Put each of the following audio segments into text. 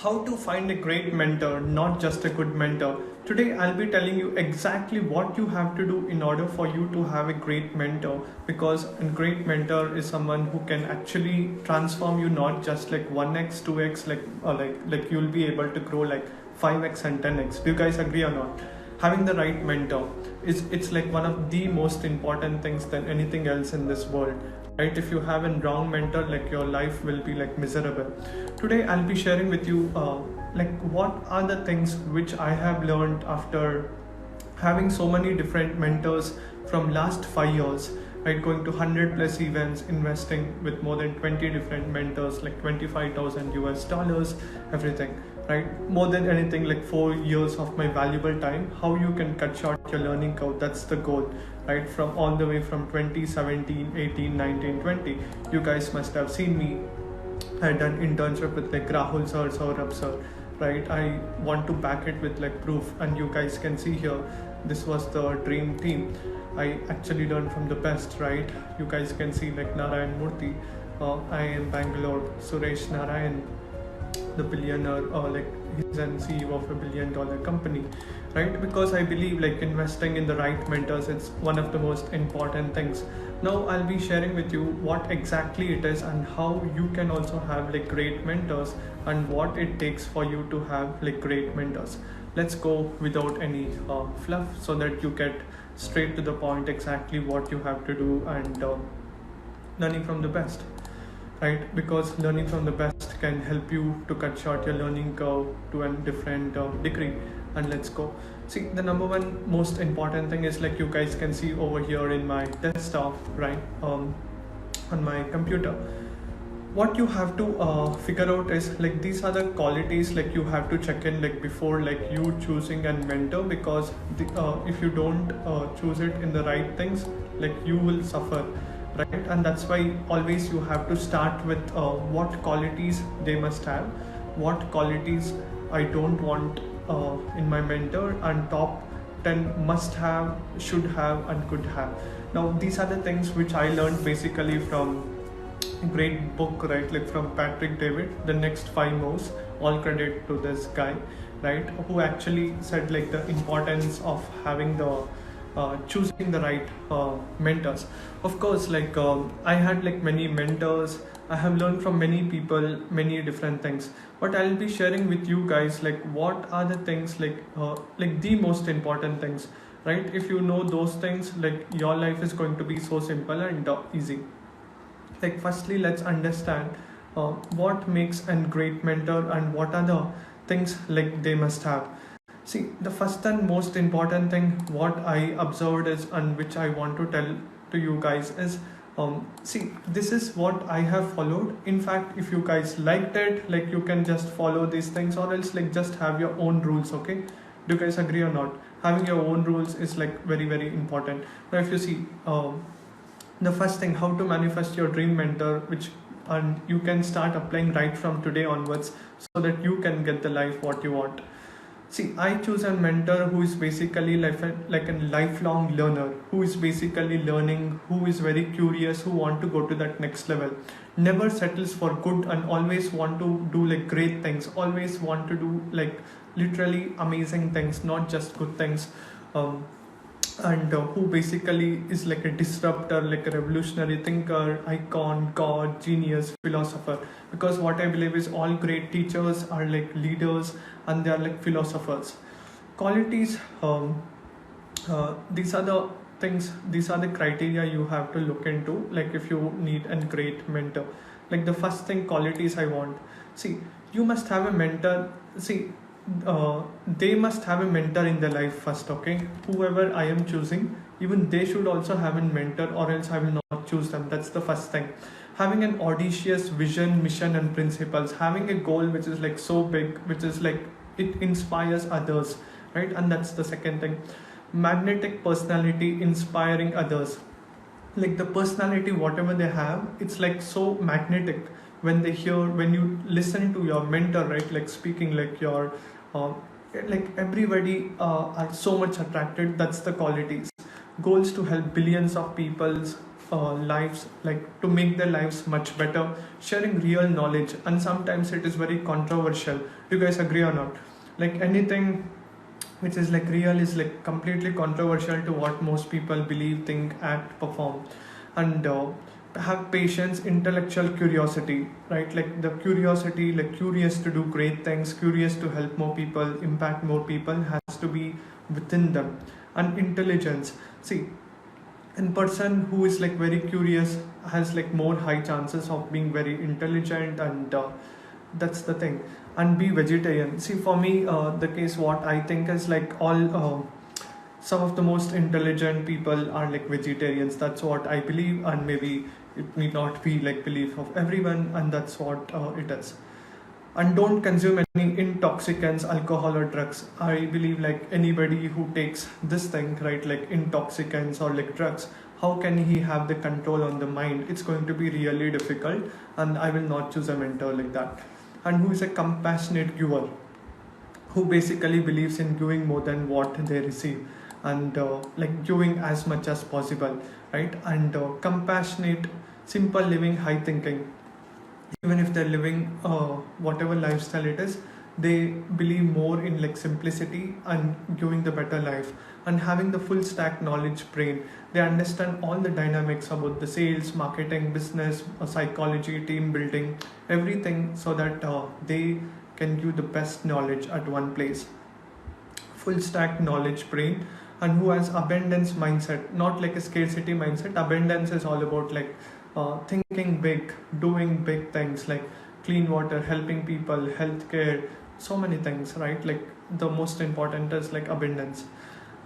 how to find a great mentor, not just a good mentor. Today I'll be telling you exactly what you have to do in order for you to have a great mentor, because a great mentor is someone who can actually transform you, not just like 1x 2x, like you'll be able to grow like 5x and 10x. Do you guys agree or not? Having the right mentor it's like one of the most important things than anything else in this world, right? If you have a wrong mentor, like your life will be like miserable. Today I'll be sharing with you like what are the things which I have learned after having so many different mentors from last 5 years, right? Going to 100 plus events, investing with more than 20 different mentors, like 25,000 US dollars, everything, right? More than anything, like 4 years of my valuable time. How you can cut short your learning curve, that's the goal, right? From all the way from 2017, 18, 19, 20, you guys must have seen me. I had done internship with like Rahul sir, Saurabh sir, right? I want to back it with like proof, and you guys can see here, this was the dream team. I actually learned from the best, right? You guys can see like Narayan Murthy, I am Bangalore, Suresh Narayan, the billionaire, like he's an CEO of a $1 billion company, right? Because I believe like investing in the right mentors, it's one of the most important things. Now I'll be sharing with you what exactly it is and how you can also have like great mentors and what it takes for you to have like great mentors. Let's go without any fluff so that you get straight to the point exactly what you have to do, and learning from the best, right? Because learning from the best can help you to cut short your learning curve to a different degree. And let's go. See, the number one most important thing is like you guys can see over here in my desktop, right? On my computer, what you have to figure out is like these are the qualities like you have to check in like before like you choosing a mentor, because if you don't choose it in the right things, like you will suffer, right? And that's why always you have to start with what qualities they must have, what qualities I don't want in my mentor, and top 10 must have, should have, and could have. Now these are the things which I learned basically from a great book, right? Like from Patrick David, The Next 5 Moves. All credit to this guy, right? Who actually said like the importance of having the choosing the right mentors. Of course, like I had like many mentors. I have learned from many people many different things, but I'll be sharing with you guys like what are the things like the most important things, right? If you know those things, like your life is going to be so simple and easy. Like firstly, let's understand what makes a great mentor and what are the things like they must have. See, the first and most important thing what I observed is, and which I want to tell to you guys is, see, this is what I have followed. In fact, if you guys liked it, like you can just follow these things, or else like just have your own rules, okay? Do you guys agree or not? Having your own rules is like very, very important. Now, if you see, the first thing, how to manifest your dream mentor, which and you can start applying right from today onwards so that you can get the life what you want. See, I choose a mentor who is basically like a lifelong learner, who is basically learning, who is very curious, who want to go to that next level, never settles for good, and always want to do like great things, always want to do like literally amazing things, not just good things. And who basically is like a disruptor, like a revolutionary thinker, icon, god, genius, philosopher. Because what I believe is all great teachers are like leaders, and they are like philosophers. Qualities, these are the things, these are the criteria you have to look into, like if you need a great mentor. Like the first thing, qualities I want. See, you must have a mentor. See, they must have a mentor in their life first, okay? Whoever I am choosing, even they should also have a mentor, or else I will not choose them. That's the first thing. Having an audacious vision, mission, and principles. Having a goal which is like so big, which is like it inspires others, right? And that's the second thing. Magnetic personality, inspiring others. Like the personality, whatever they have, it's like so magnetic. When they hear, when you listen to your mentor, right? Like speaking, like your like everybody are so much attracted. That's the qualities. Goals to help billions of people lives, like to make their lives much better, sharing real knowledge. And sometimes it is very controversial. Do you guys agree or not? Like anything which is like real is like completely controversial to what most people believe, think, act, perform. And have patience, intellectual curiosity, right? Like the curiosity, like curious to do great things, curious to help more people, impact more people, has to be within them. And intelligence, see, in person who is like very curious has like more high chances of being very intelligent. And that's the thing. And be vegetarian. See, for me, the case what I think is like all some of the most intelligent people are like vegetarians. That's what I believe, and maybe it may not be like belief of everyone, and that's what it is. And don't consume any intoxicants, alcohol or drugs. I believe like anybody who takes this thing, right, like intoxicants or like drugs, how can he have the control on the mind? It's going to be really difficult, and I will not choose a mentor like that. And who is a compassionate giver, who basically believes in giving more than what they receive, and like giving as much as possible, right? And compassionate, simple living, high thinking. Even if they're living whatever lifestyle it is, they believe more in like simplicity and giving the better life. And having the full stack knowledge brain, they understand all the dynamics about the sales, marketing, business, psychology, team building, everything, so that they can give the best knowledge at one place. Full stack knowledge brain. And who has abundance mindset, not like a scarcity mindset. Abundance is all about like thinking big, doing big things like clean water, helping people, healthcare, so many things, right? Like the most important is like abundance.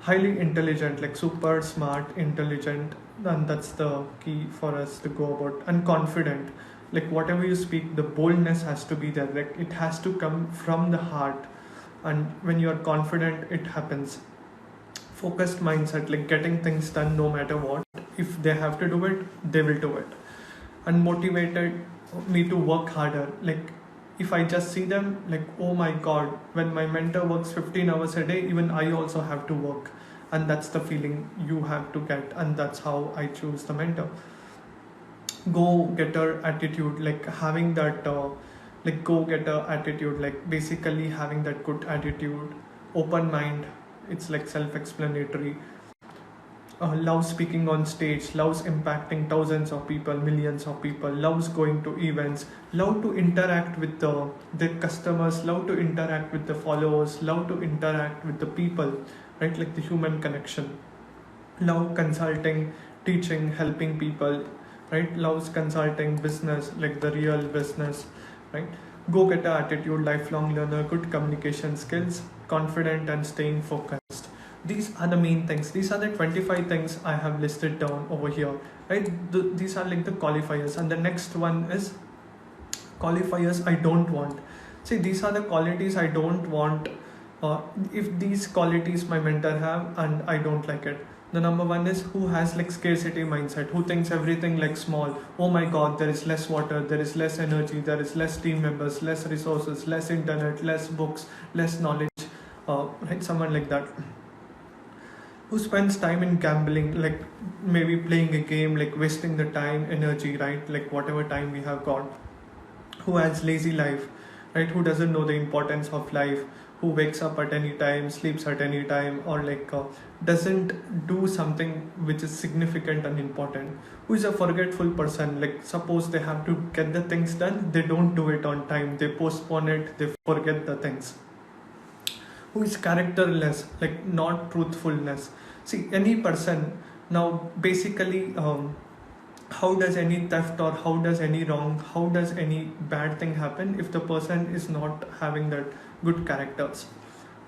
Highly intelligent, like super smart, intelligent, and that's the key for us to go about. And confident, like whatever you speak, the boldness has to be there, like it has to come from the heart. And when you are confident, it happens. Focused mindset, like getting things done no matter what. If they have to do it, they will do it. And motivated me to work harder. Like if I just see them, like, oh my god, when my mentor works 15 hours a day, even I also have to work. And that's the feeling you have to get, and that's how I choose the mentor. Go getter attitude, like having that like go getter attitude, like basically having that good attitude. Open mind, it's like self-explanatory. Loves speaking on stage, loves impacting thousands of people, millions of people, loves going to events, love to interact with the customers, love to interact with the followers, love to interact with the people, right? Like the human connection. Love consulting, teaching, helping people, right? Loves consulting, business, like the real business, right? Go-getter attitude, lifelong learner, good communication skills, confident and staying focused. These are the main things. These are the 25 things I have listed down over here, right? These are like the qualifiers. And the next one is qualifiers I don't want. See, these are the qualities I don't want. If these qualities my mentor have and I don't like it. The number one is who has like scarcity mindset, who thinks everything like small. Oh my god, there is less water, there is less energy, there is less team members, less resources, less internet, less books, less knowledge. Right, someone like that. Who spends time in gambling, like maybe playing a game, like wasting the time, energy, right? Like whatever time we have got. Who has lazy life, right? Who doesn't know the importance of life, who wakes up at any time, sleeps at any time, or like doesn't do something which is significant and important. Who is a forgetful person, like suppose they have to get the things done, they don't do it on time, they postpone it, they forget the things. Who is characterless, like not truthfulness. See, any person now basically how does any theft or how does any wrong, how does any bad thing happen if the person is not having that good characters?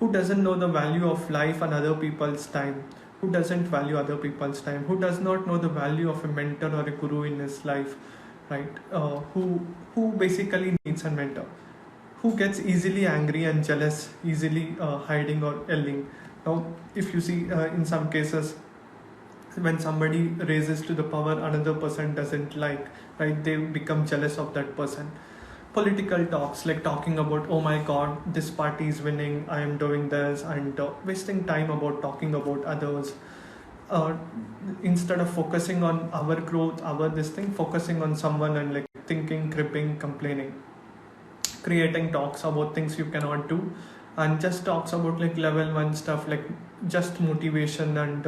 Who doesn't know the value of life and other people's time? Who doesn't value other people's time? Who does not know the value of a mentor or a guru in his life, right? Who basically needs a mentor? Who gets easily angry and jealous, easily hiding or yelling? Now, if you see in some cases, when somebody raises to the power another person doesn't like, right, they become jealous of that person. Political talks, like talking about, oh my god, this party is winning, I am doing this, and wasting time about talking about others. uh, instead of focusing on our growth, our this thing, focusing on someone and like thinking, cribbing, complaining, creating talks about things you cannot do, and just talks about like level one stuff, like just motivation and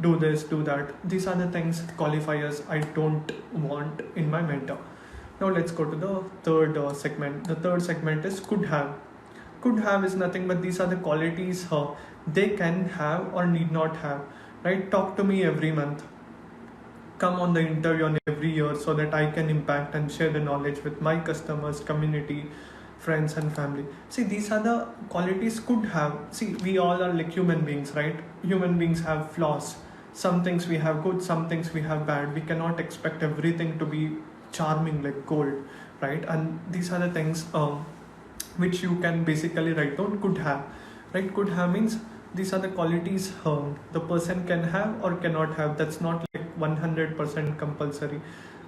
do this, do that. These are the things, qualifiers, I don't want in my mentor. Now let's go to the third segment. The third segment is could have. Could have is nothing but these are the qualities they can have or need not have, right? Talk to me every month, come on the interview on every year, so that I can impact and share the knowledge with my customers, community, friends and family. See, these are the qualities could have. See, we all are like human beings, right? Human beings have flaws. Some things we have good, some things we have bad. We cannot expect everything to be charming like gold, right? And these are the things which you can basically write down could have, right? Could have means these are the qualities the person can have or cannot have. That's not like 100% compulsory.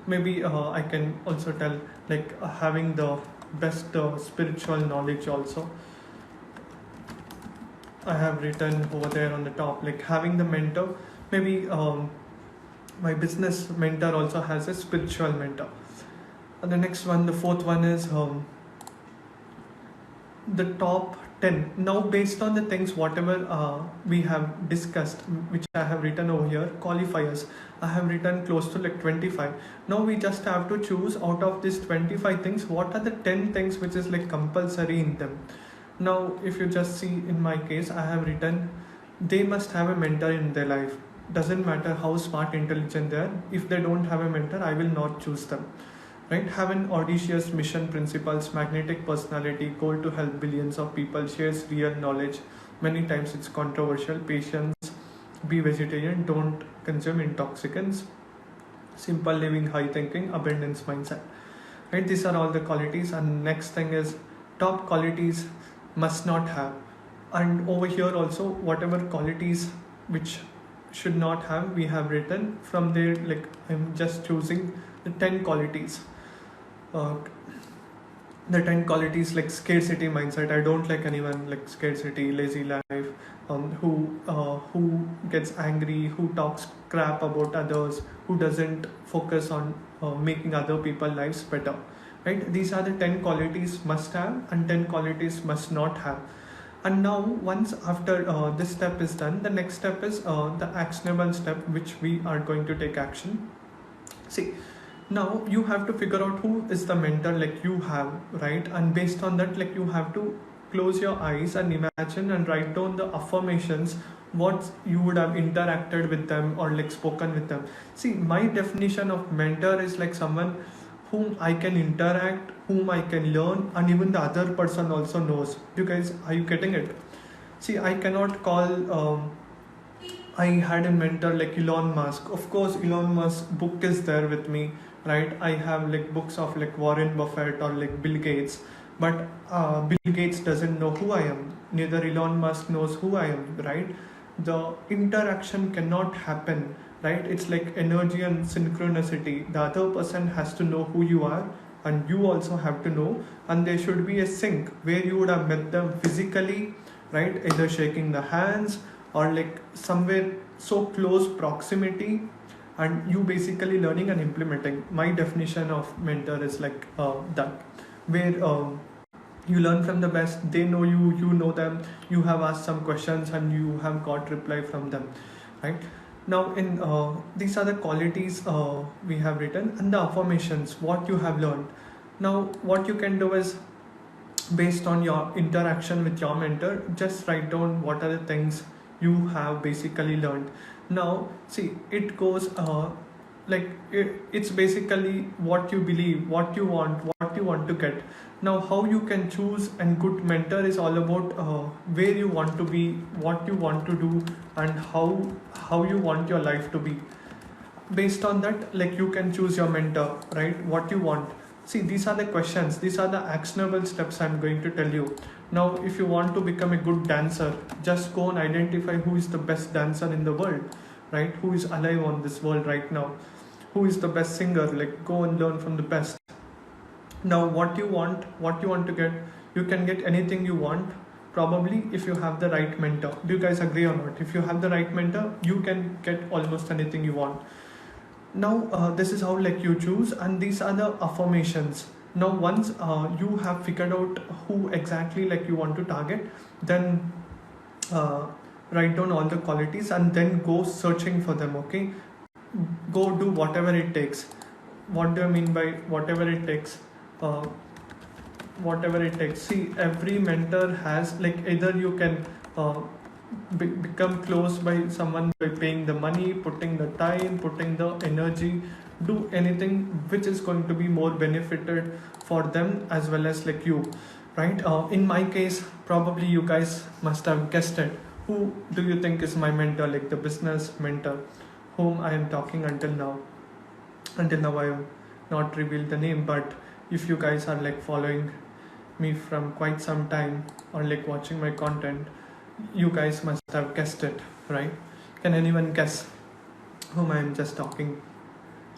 Maybe I can also tell like having the best spiritual knowledge also. I have written over there on the top like having the mentor. Maybe my business mentor also has a spiritual mentor. And the next one, the fourth one is the top 10. Now based on the things whatever we have discussed, which I have written over here, qualifiers, I have written close to like 25. Now we just have to choose out of these 25 things, what are the 10 things which is like compulsory in them. Now if you just see in my case, I have written they must have a mentor in their life. Doesn't matter how smart, intelligent they are, if they don't have a mentor, I will not choose them, right? Have an audacious mission, principles, magnetic personality, goal to help billions of people, shares real knowledge, many times it's controversial, patience, be vegetarian, don't consume intoxicants, simple living, high thinking, abundance mindset, right? These are all the qualities. And next thing is top qualities must not have. And over here also, whatever qualities which should not have, we have written from there. Like I'm just choosing the 10 qualities. The 10 qualities like scarcity mindset. I don't like anyone like scarcity, lazy life, who gets angry, who talks crap about others, who doesn't focus on making other people's lives better, right? These are the 10 qualities must have and 10 qualities must not have. And now once after this step is done, the next step is the actionable step, which we are going to take action. See, now you have to figure out who is the mentor like you have, right? And based on that, like you have to close your eyes and imagine and write down the affirmations, what you would have interacted with them or like spoken with them. See, my definition of mentor is like someone whom I can interact, whom I can learn, and even the other person also knows. You guys, are you getting it? See, I cannot call I had a mentor like Elon Musk. Of course, Elon Musk's book is there with me, right? I have like books of like Warren Buffett or like Bill Gates, but Bill Gates doesn't know who I am. Neither Elon Musk knows who I am, right? The interaction cannot happen, right? It's like energy and synchronicity. The other person has to know who you are, and you also have to know, and there should be a sync where you would have met them physically, right? Either shaking the hands or like somewhere so close proximity, and you basically learning and implementing. My definition of mentor is like that, where you learn from the best, they know you, you know them, you have asked some questions and you have got reply from them, right? Now in these are the qualities we have written, and the affirmations what you have learned. Now what you can do is, based on your interaction with your mentor, just write down what are the things you have basically learned. Now see, it goes it's basically what you believe, what you want to get. Now how you can choose a good mentor is all about where you want to be, what you want to do, and how you want your life to be. Based on that, like you can choose your mentor, right? What you want. See, these are the questions, these are the actionable steps I'm going to tell you. Now if you want to become a good dancer, just go and identify who is the best dancer in the world, right? Who is alive on this world right now, who is the best singer, like go and learn from the best. Now what you want to get, you can get anything you want, Probably if you have the right mentor, do you guys agree or not? If you have the right mentor, you can get almost anything you want. Now this is how like you choose, and these are the affirmations. Now once you have figured out who exactly like you want to target, then uh, write down all the qualities and then go searching for them. Okay, go do whatever it takes. What do I mean by whatever it takes? uh, Whatever it takes. See, every mentor has like, either you can become close by someone by paying the money, putting the time, putting the energy, do anything which is going to be more benefited for them as well as like you, right? In my case, probably you guys must have guessed it. Who do you think is my mentor, like the business mentor whom I am talking until now? Until now I have not revealed the name, but if you guys are like following me from quite some time or like watching my content, you guys must have guessed it, right? Can anyone guess whom I am just talking?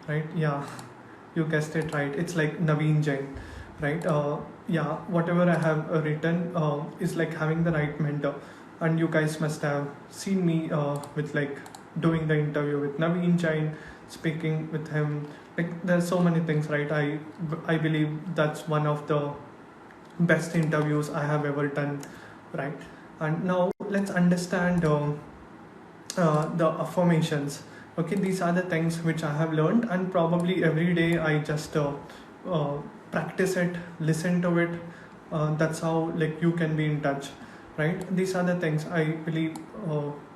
Right? Yeah, you guessed it right. It's like Naveen Jain, right? Yeah, whatever I have written is like having the right mentor, and you guys must have seen me with like doing the interview with Naveen Jain, speaking with him. Like there's so many things, right? I believe that's one of the best interviews I have ever done, right? And now let's understand the affirmations. Okay, these are the things which I have learned, and probably every day I just uh, practice it, listen to it. That's how like you can be in touch, right? These are the things I believe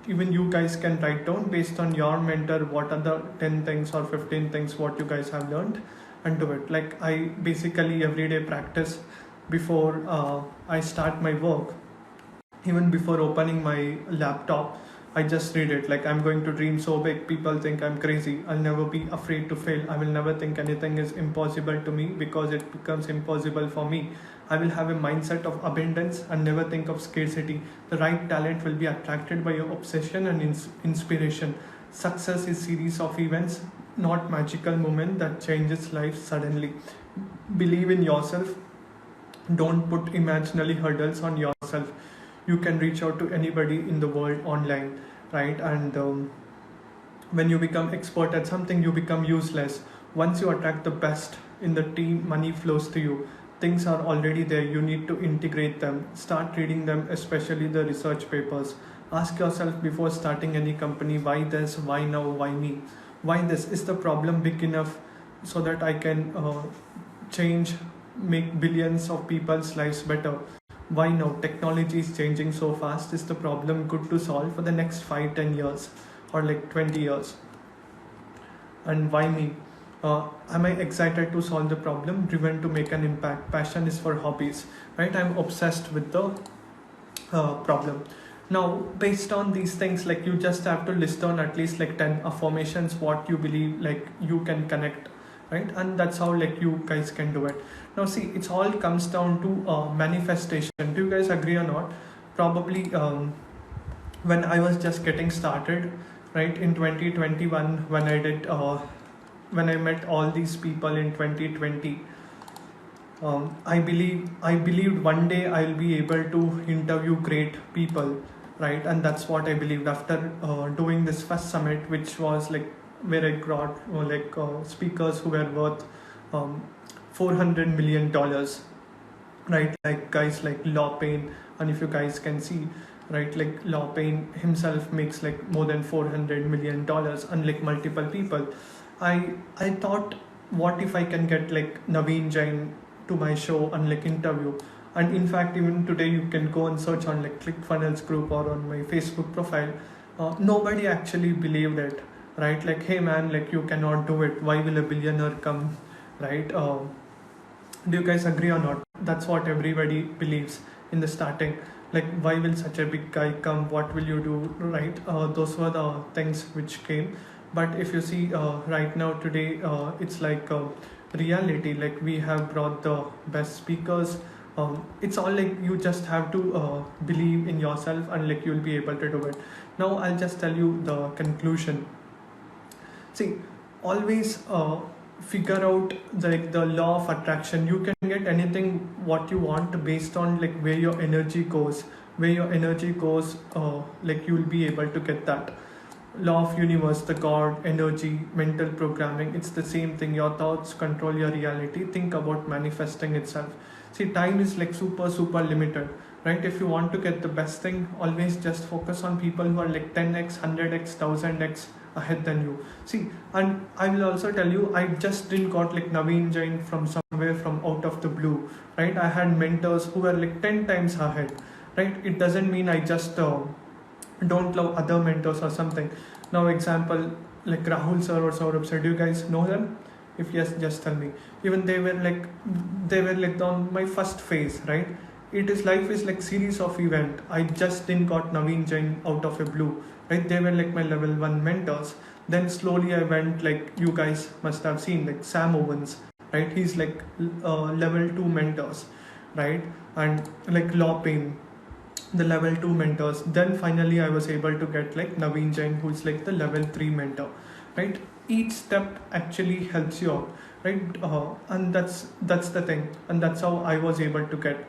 even you guys can write down based on your mentor. What are the 10 things or 15 things what you guys have learned, and do it. Like I basically every day practice before I start my work. Even before opening my laptop, I just read it. Like, I'm going to dream so big, people think I'm crazy. I'll never be afraid to fail. I will never think anything is impossible to me because it becomes impossible for me. I will have a mindset of abundance and never think of scarcity. The right talent will be attracted by your obsession and inspiration. Success is series of events, not magical moment that changes life suddenly. Believe in yourself. Don't put imaginary hurdles on yourself. You can reach out to anybody in the world online, right? And when you become expert at something, you become useless. Once you attract the best in the team, money flows to you. Things are already there, you need to integrate them. Start reading them, especially the research papers. Ask yourself before starting any company, why this, why now, why me? Why this? Is the problem big enough so that I can change, make billions of people's lives better? Why now? Technology is changing so fast. Is the problem good to solve for the next 5-10 years or like 20 years? And why me? Am I excited to solve the problem, driven to make an impact? Passion is for hobbies, right? I'm obsessed with the problem. Now, based on these things, like you just have to list down at least like 10 affirmations, what you believe like you can connect, right? And that's how like you guys can do it. Now, see, it's all comes down to manifestation. Do you guys agree or not? Probably when I was just getting started, right, in 2021, when I met all these people in 2020, I believed one day I'll be able to interview great people, right? And that's what I believed after doing this first summit, which was like where I got speakers who were worth $400 million, right? Like guys like Law Payne, and if you guys can see, right, like Law Payne himself makes like more than $400 million, and like multiple people. I thought, what if I can get like Naveen Jain to my show and like interview? And in fact, even today you can go and search on like ClickFunnels group or on my Facebook profile. Nobody actually believed it, right? Like, hey man, like you cannot do it. Why will a billionaire come, right? Do you guys agree or not? That's what everybody believes in the starting. Like, why will such a big guy come? What will you do, right? Those were the things which came. But if you see right now today, it's like reality. Like, we have brought the best speakers. It's all like you just have to believe in yourself, and like you'll be able to do it. Now I'll just tell you the conclusion. See, always figure out the law of attraction. You can get anything what you want based on like where your energy goes. Where your energy goes, like you will be able to get that. Law of universe, the god, energy, mental programming, it's the same thing. Your thoughts control your reality. Think about manifesting itself. See, time is like super limited, right? If you want to get the best thing, always just focus on people who are like 10x, 100x, 1000x ahead than you. See, and I will also tell you, I just didn't got like Naveen Jain from somewhere from out of the blue, right? I had mentors who were like 10 times ahead, right? It doesn't mean I just don't love other mentors or something. Now example like Rahul sir or Saurabh sir, do you guys know them? If yes, just tell me. Even they were like on my first phase, right? It is life is like series of event. I just didn't got Naveen Jain out of a blue, right? They were like my level 1 mentors. Then slowly I went like you guys must have seen like Sam Owens, right? He's like level 2 mentors, right? And like Law Payne, the level 2 mentors. Then finally I was able to get like Naveen Jain, who's like the level 3 mentor, right? Each step actually helps you out, right? And that's the thing, and that's how I was able to get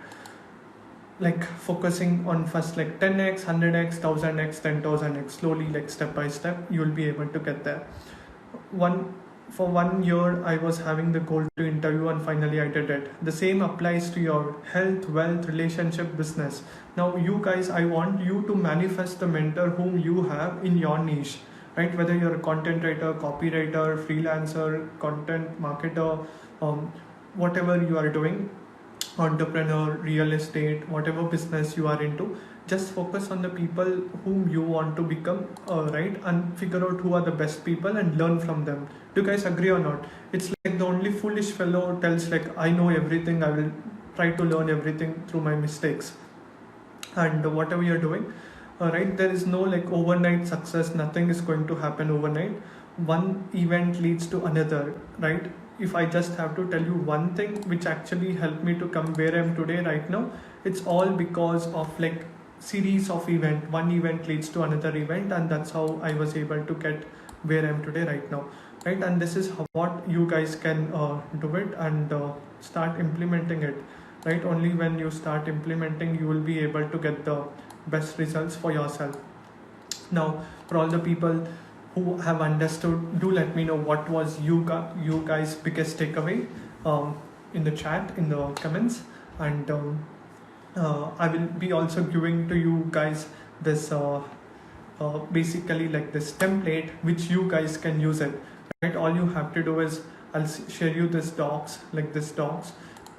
like focusing on first like 10x, 100x, 1000x, 10,000x. Slowly, like step by step, you will be able to get there. For 1 year I was having the goal to interview, and finally I did it. The same applies to your health, wealth, relationship, business. Now you guys, I want you to manifest the mentor whom you have in your niche, right? Whether you're a content writer, copywriter, freelancer, content marketer, whatever you are doing, entrepreneur, real estate, whatever business you are into, just focus on the people whom you want to become, right? And figure out who are the best people and learn from them. Do you guys agree or not? It's like the only foolish fellow tells like, I know everything, I will try to learn everything through my mistakes. And whatever you're doing, right, there is no like overnight success. Nothing is going to happen overnight. One event leads to another, right? If I just have to tell you one thing which actually helped me to come where I am today right now, it's all because of like series of event. One event leads to another event, and that's how I was able to get where I am today right now, right? And this is what you guys can do it, and start implementing it, right? Only when you start implementing, you will be able to get the best results for yourself. Now, for all the people who have understood, do let me know what was you guys biggest takeaway in the chat, in the comments. And I will be also giving to you guys this basically like this template which you guys can use it, right? All you have to do is I'll share you this docs, like this docs.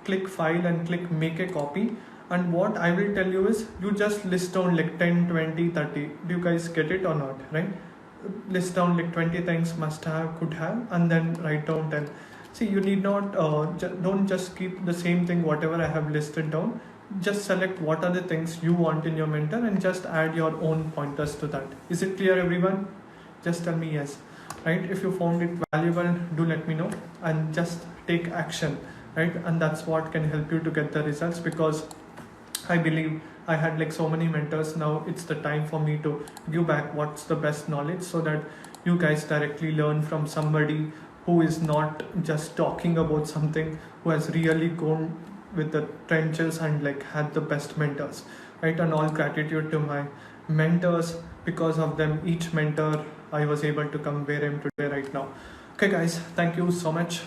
Click file and click make a copy, and what I will tell you is you just list down like 10, 20, 30. Do you guys get it or not, right? List down like 20 things must have, could have, and then write down 10. See, you need not don't just keep the same thing whatever I have listed down. Just select what are the things you want in your mentor and just add your own pointers to that. Is it clear, everyone? Just tell me yes, right? If you found it valuable, do let me know, and just take action, right? And that's what can help you to get the results, because I believe I had like so many mentors. Now it's the time for me to give back what's the best knowledge, so that you guys directly learn from somebody who is not just talking about something, who has really gone with the trenches and like had the best mentors, right? And all gratitude to my mentors. Because of them, each mentor, I was able to come where I am today right now. Okay guys, thank you so much.